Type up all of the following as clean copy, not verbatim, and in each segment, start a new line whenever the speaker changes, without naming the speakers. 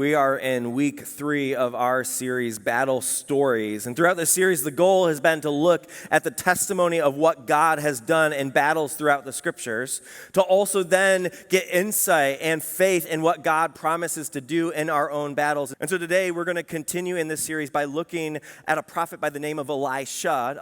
We are in week 3 of our series, Battle Stories. And throughout this series, the goal has been to look at the testimony of what God has done in battles throughout the scriptures, to also then get insight and faith in what God promises to do in our own battles. And so today, we're going to continue in this series by looking at a prophet by the name of Elisha,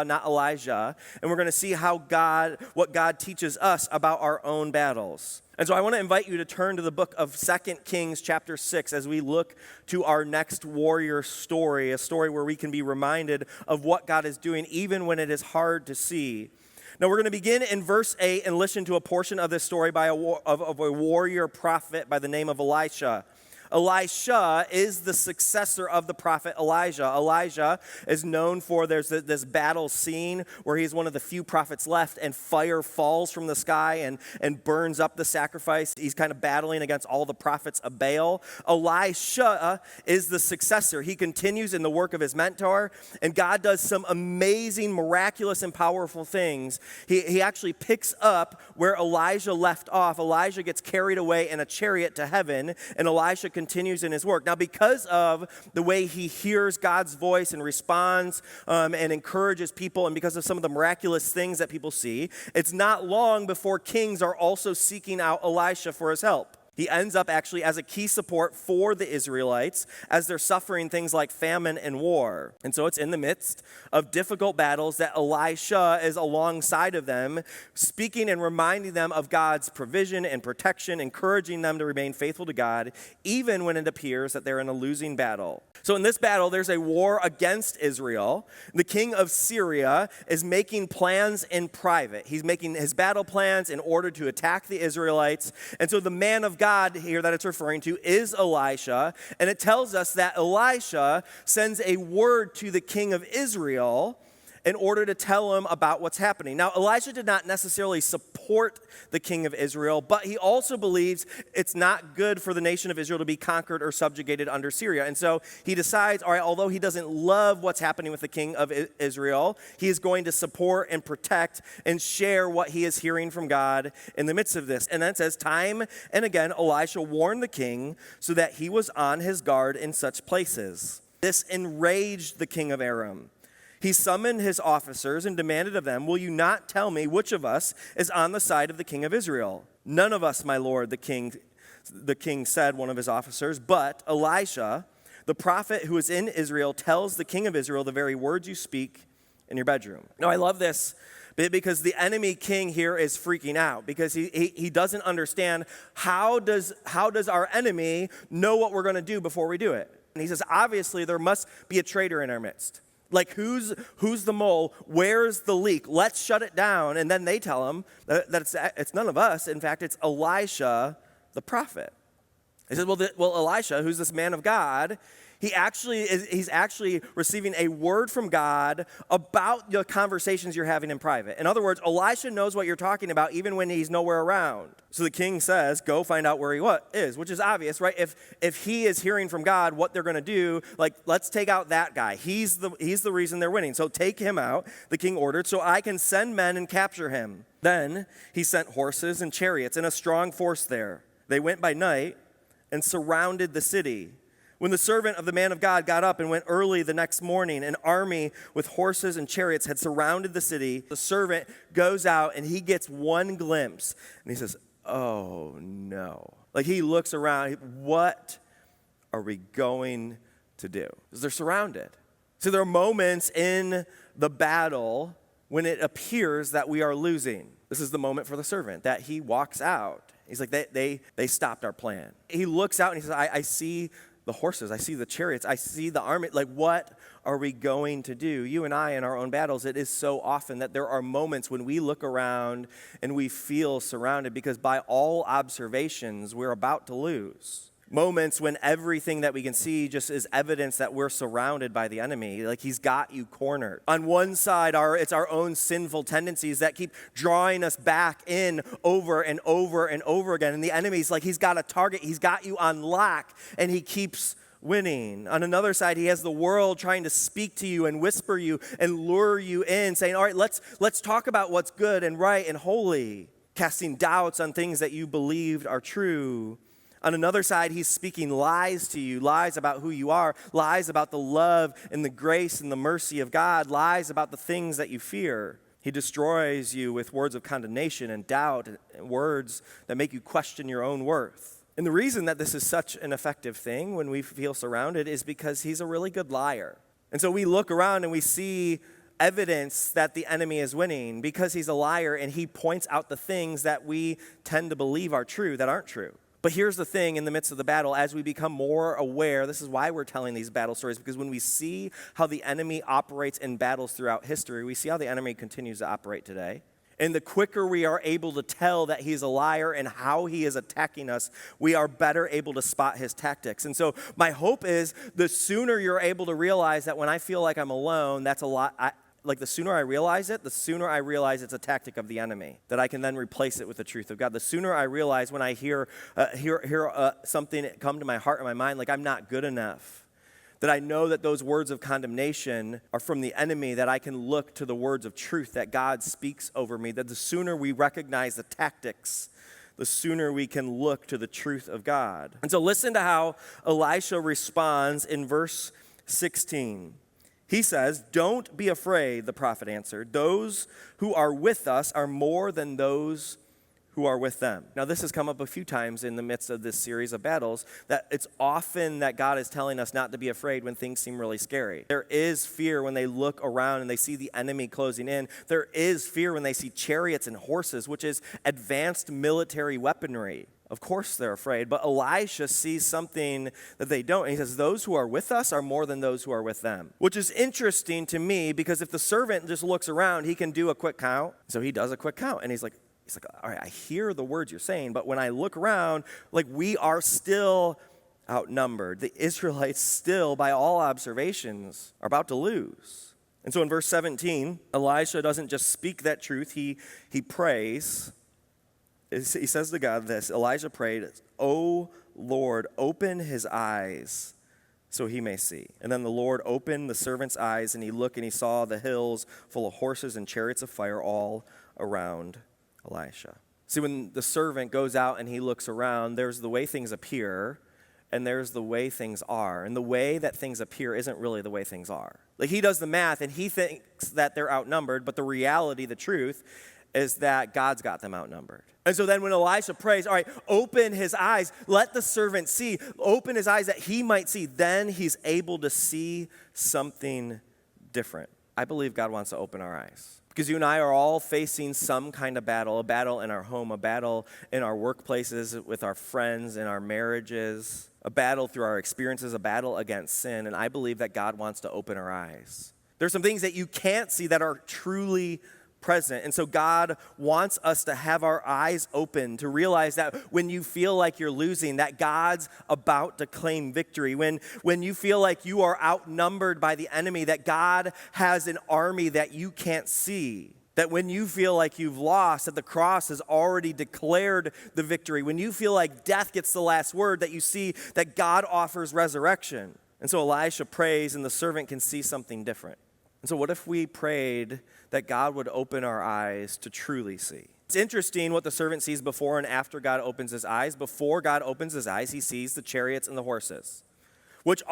not Elijah. And we're going to see what God teaches us about our own battles. And so I want to invite you to turn to the book of 2 Kings chapter 6 as we look to our next warrior story, a story where we can be reminded of what God is doing even when it is hard to see. Now we're going to begin in verse 8 and listen to a portion of this story of a warrior prophet by the name of Elisha. Elisha is the successor of the prophet Elijah. Elijah is known for there's this battle scene where he's one of the few prophets left and fire falls from the sky and burns up the sacrifice. He's kind of battling against all the prophets of Baal. Elisha is the successor. He continues in the work of his mentor, and God does some amazing, miraculous, and powerful things. He actually picks up where Elijah left off. Elijah gets carried away in a chariot to heaven, and Elisha continues in his work. Now, because of the way he hears God's voice and responds and encourages people, and because of some of the miraculous things that people see, it's not long before kings are also seeking out Elisha for his help. He ends up actually as a key support for the Israelites as they're suffering things like famine and war. And so it's in the midst of difficult battles that Elisha is alongside of them, speaking and reminding them of God's provision and protection, encouraging them to remain faithful to God, even when it appears that they're in a losing battle. So in this battle, there's a war against Israel. The king of Syria is making plans in private. He's making his battle plans in order to attack the Israelites. And so the man of God here that it's referring to is Elisha, and it tells us that Elisha sends a word to the king of Israel in order to tell him about what's happening. Now, Elisha did not necessarily support the king of Israel, but he also believes it's not good for the nation of Israel to be conquered or subjugated under Syria. And so he decides, all right, although he doesn't love what's happening with the king of Israel, he is going to support and protect and share what he is hearing from God in the midst of this. And then it says, time and again, Elisha warned the king so that he was on his guard in such places. This enraged the king of Aram. He summoned his officers and demanded of them, "Will you not tell me which of us is on the side of the king of Israel?" "None of us, my lord," the king said, one of his officers. But Elisha, the prophet who is in Israel, tells the king of Israel the very words you speak in your bedroom. Now, I love this because the enemy king here is freaking out because he doesn't understand how does our enemy know what we're going to do before we do it. And he says, obviously, there must be a traitor in our midst. Like, who's the mole? Where's the leak? Let's shut it down. And then they tell him that it's none of us. In fact, it's Elisha, the prophet. He says, well, Elisha, who's this man of God, he's actually receiving a word from God about the conversations you're having in private. In other words, Elisha knows what you're talking about even when he's nowhere around. So the king says, go find out where he is, which is obvious, right? If he is hearing from God what they're going to do, like, let's take out that guy. He's the reason they're winning. So take him out, the king ordered, so I can send men and capture him. Then he sent horses and chariots and a strong force there. They went by night and surrounded the city. When the servant of the man of God got up and went early the next morning, an army with horses and chariots had surrounded the city. The servant goes out and he gets one glimpse and he says, oh no. Like, he looks around, what are we going to do? Because they're surrounded. So there are moments in the battle when it appears that we are losing. This is the moment for the servant that he walks out. He's like, they stopped our plan. He looks out and he says, I see the horses, I see the chariots, I see the army. Like, what are we going to do? You and I in our own battles, it is so often that there are moments when we look around and we feel surrounded because by all observations, we're about to lose. Moments when everything that we can see just is evidence that we're surrounded by the enemy. Like, he's got you cornered. On one side, it's our own sinful tendencies that keep drawing us back in over and over and over again. And the enemy's like, he's got a target. He's got you on lock, and he keeps winning. On another side, he has the world trying to speak to you and whisper you and lure you in, saying, all right, let's talk about what's good and right and holy, casting doubts on things that you believed are true. On another side, he's speaking lies to you, lies about who you are, lies about the love and the grace and the mercy of God, lies about the things that you fear. He destroys you with words of condemnation and doubt, and words that make you question your own worth. And the reason that this is such an effective thing when we feel surrounded is because he's a really good liar. And so we look around and we see evidence that the enemy is winning because he's a liar, and he points out the things that we tend to believe are true that aren't true. But here's the thing, in the midst of the battle, as we become more aware, this is why we're telling these battle stories, because when we see how the enemy operates in battles throughout history, we see how the enemy continues to operate today. And the quicker we are able to tell that he's a liar and how he is attacking us, we are better able to spot his tactics. And so my hope is the sooner you're able to realize that when I feel like I'm alone, that's a lot. The sooner I realize it, the sooner I realize it's a tactic of the enemy, that I can then replace it with the truth of God. The sooner I realize when I hear something come to my heart and my mind, like I'm not good enough, that I know that those words of condemnation are from the enemy, that I can look to the words of truth that God speaks over me, that the sooner we recognize the tactics, the sooner we can look to the truth of God. And so listen to how Elisha responds in verse 16. He says, "Don't be afraid," the prophet answered. "Those who are with us are more than those who are with them." Now, this has come up a few times in the midst of this series of battles, that it's often that God is telling us not to be afraid when things seem really scary. There is fear when they look around and they see the enemy closing in. There is fear when they see chariots and horses, which is advanced military weaponry. Of course they're afraid, but Elisha sees something that they don't. And he says, "Those who are with us are more than those who are with them." Which is interesting to me, because if the servant just looks around, he can do a quick count. So he does a quick count, and he's like, all right, I hear the words you're saying, but when I look around, we are still outnumbered. The Israelites still, by all observations, are about to lose. And so in verse 17, Elisha doesn't just speak that truth, he prays. He says to God this, Elijah prayed, "O Lord, open his eyes so he may see." And then the Lord opened the servant's eyes, and he looked and he saw the hills full of horses and chariots of fire all around Elisha. See, when the servant goes out and he looks around, there's the way things appear, and there's the way things are. And the way that things appear isn't really the way things are. He does the math, and he thinks that they're outnumbered, but the reality, the truth, is that God's got them outnumbered. And so then when Elisha prays, all right, open his eyes, let the servant see, open his eyes that he might see, then he's able to see something different. I believe God wants to open our eyes. Because you and I are all facing some kind of battle, a battle in our home, a battle in our workplaces, with our friends, in our marriages, a battle through our experiences, a battle against sin. And I believe that God wants to open our eyes. There's some things that you can't see that are truly present. And so God wants us to have our eyes open, to realize that when you feel like you're losing, that God's about to claim victory. When you feel like you are outnumbered by the enemy, that God has an army that you can't see. That when you feel like you've lost, that the cross has already declared the victory. When you feel like death gets the last word, that you see that God offers resurrection. And so Elisha prays, and the servant can see something different. And so what if we prayed that God would open our eyes to truly see? It's interesting what the servant sees before and after God opens his eyes. Before God opens his eyes, he sees the chariots and the horses, which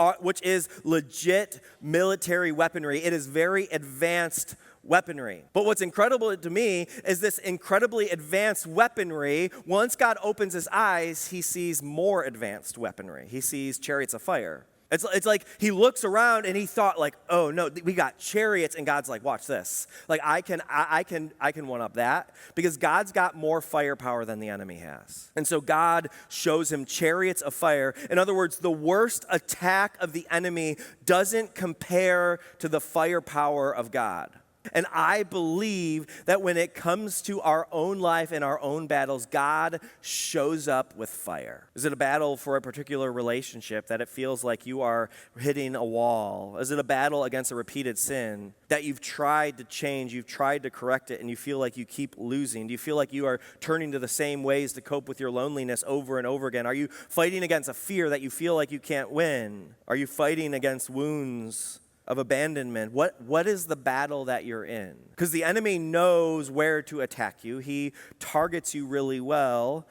is legit military weaponry. It is very advanced weaponry. But what's incredible to me is this incredibly advanced weaponry, once God opens his eyes, he sees more advanced weaponry. He sees chariots of fire. It's like he looks around and he thought oh no, we got chariots, and God's like, watch this. I can one up that, because God's got more firepower than the enemy has. And so God shows him chariots of fire. In other words, the worst attack of the enemy doesn't compare to the firepower of God. And I believe that when it comes to our own life and our own battles, God shows up with fire. Is it a battle for a particular relationship that it feels like you are hitting a wall? Is it a battle against a repeated sin that you've tried to change, you've tried to correct it, and you feel like you keep losing? Do you feel like you are turning to the same ways to cope with your loneliness over and over again? Are you fighting against a fear that you feel like you can't win? Are you fighting against wounds of abandonment? What is the battle that you're in? Because the enemy knows where to attack you. He targets you really well,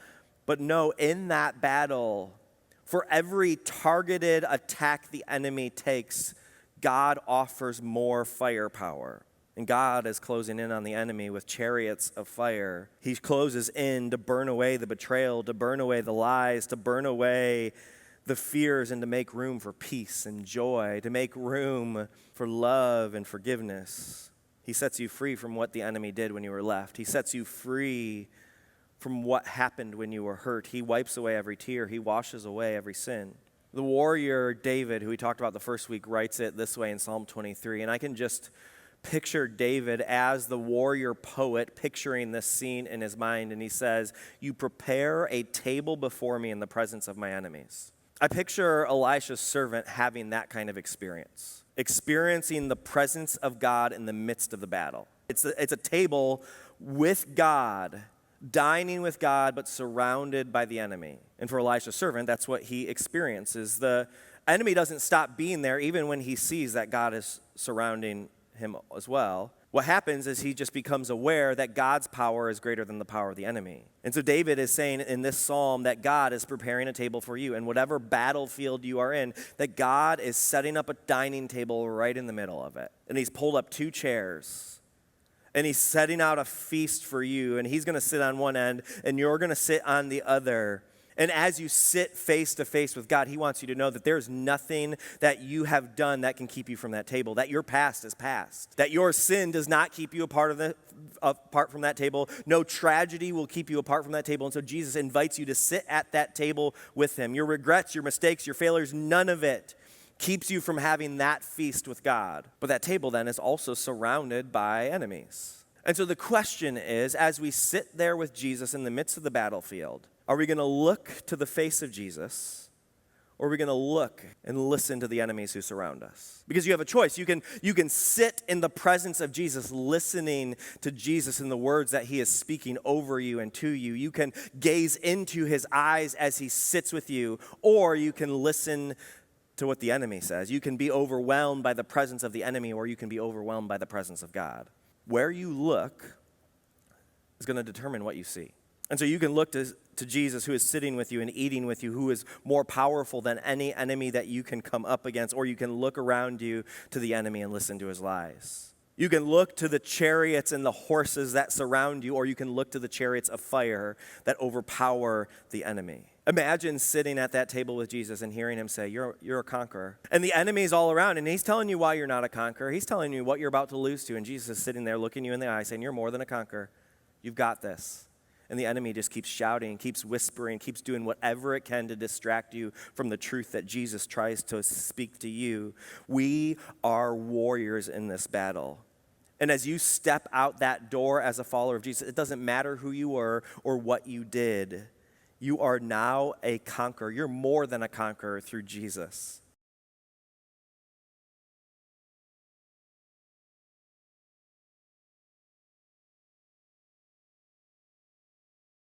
But no, in that battle, for every targeted attack the enemy takes, God offers more firepower. And God is closing in on the enemy with chariots of fire. He closes in to burn away the betrayal, to burn away the lies, to burn away the fears, and to make room for peace and joy, to make room for love and forgiveness. He sets you free from what the enemy did when you were left. He sets you free from what happened when you were hurt. He wipes away every tear. He washes away every sin. The warrior David, who we talked about the first week, writes it this way in Psalm 23, and I can just picture David as the warrior poet picturing this scene in his mind, and he says, "You prepare a table before me in the presence of my enemies." I picture Elisha's servant having that kind of experience, experiencing the presence of God in the midst of the battle. It's a table with God, dining with God, but surrounded by the enemy. And for Elisha's servant, that's what he experiences. The enemy doesn't stop being there even when he sees that God is surrounding him as well. What happens is he just becomes aware that God's power is greater than the power of the enemy. And so David is saying in this psalm that God is preparing a table for you. And whatever battlefield you are in, that God is setting up a dining table right in the middle of it. And he's pulled up 2 chairs. And he's setting out a feast for you. And he's going to sit on one end, and you're going to sit on the other. And as you sit face to face with God, he wants you to know that there's nothing that you have done that can keep you from that table, that your past is past, that your sin does not keep you apart from that table. No tragedy will keep you apart from that table. And so Jesus invites you to sit at that table with him. Your regrets, your mistakes, your failures, none of it keeps you from having that feast with God. But that table then is also surrounded by enemies. And so the question is, as we sit there with Jesus in the midst of the battlefield, are we going to look to the face of Jesus, or are we going to look and listen to the enemies who surround us? Because you have a choice. You can sit in the presence of Jesus, listening to Jesus and the words that he is speaking over you and to you. You can gaze into his eyes as he sits with you, or you can listen to what the enemy says. You can be overwhelmed by the presence of the enemy, or you can be overwhelmed by the presence of God. Where you look is going to determine what you see. And so you can look to Jesus, who is sitting with you and eating with you, who is more powerful than any enemy that you can come up against, or you can look around you to the enemy and listen to his lies. You can look to the chariots and the horses that surround you, or you can look to the chariots of fire that overpower the enemy. Imagine sitting at that table with Jesus and hearing him say, you're a conqueror. And the enemy's all around, and he's telling you why you're not a conqueror. He's telling you what you're about to lose to, and Jesus is sitting there looking you in the eye saying, you're more than a conqueror. You've got this. And the enemy just keeps shouting, keeps whispering, keeps doing whatever it can to distract you from the truth that Jesus tries to speak to you. We are warriors in this battle. And as you step out that door as a follower of Jesus, it doesn't matter who you were or what you did. You are now a conqueror. You're more than a conqueror through Jesus.